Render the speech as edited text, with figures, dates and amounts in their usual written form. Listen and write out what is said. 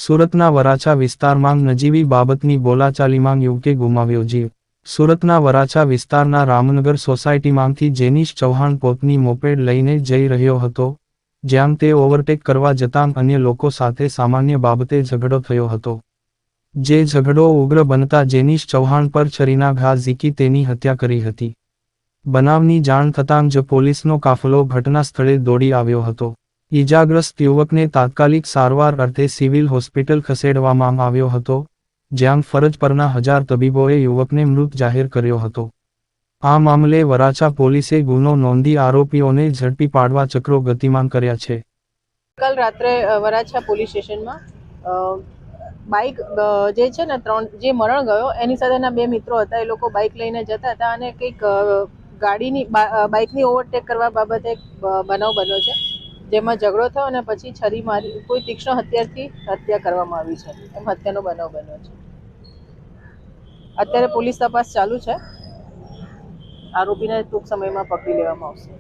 સુરતના વરાછા વિસ્તારમાં નજીવી બાબતની બોલાચાલીમાં યુવકે ગુમાવ્યો જીવ. સુરતના વરાછા વિસ્તારના રામનગર સોસાયટીમાંથી જેનીશ ચૌહાણ પોતની મોપેડ લઈને જઈ રહ્યો હતો, જ્યાં તે ઓવરટેક કરવા જતાં અન્ય લોકો સાથે સામાન્ય બાબતે ઝઘડો થયો હતો. જે ઝઘડો ઉગ્ર બનતા જેનીશ ચૌહાણ પર છરીના ઘા ઝીકી તેની હત્યા કરી હતી. બનાવની જાણ થતાં જ પોલીસનો કાફલો ઘટના સ્થળે દોડી આવ્યો હતો. ઈજાગ્રસ્ત યુવકને તાત્કાલિક સારવાર અર્થે સિવિલ હોસ્પિટલ ખસેડવામાં આવ્યો હતો, જ્યાં ફરજ પરના 1000 તબીબોએ યુવકને મૃત જાહેર કર્યો હતો. આ મામલે વરાછા પોલીસે ગુનો નોંધી આરોપીઓને ઝડપી પાડવા ચક્રો ગતિમાન કર્યા છે. કાલ રાત્રે વરાછા પોલીસ સ્ટેશનમાં બાઇક જે છે ને 3 જે મરણ ગયો એની સાથેના 2 મિત્રો હતા. એ લોકો બાઇક લઈને જતા હતા અને કંઈક ગાડીની બાઇકની ઓવરટેક કરવા બાબતે એક બનાવ બન્યો છે, જેમાં ઝઘડો થયો અને પછી છરી મારી કોઈ તીક્ષ્ણ હથિયારથી હત્યા કરવામાં આવી છે. એમ હત્યાનો બનાવ બન્યો છે. અત્યારે પોલીસ તપાસ ચાલુ છે. આરોપીને ટૂંક સમયમાં પકડી લેવામાં આવશે.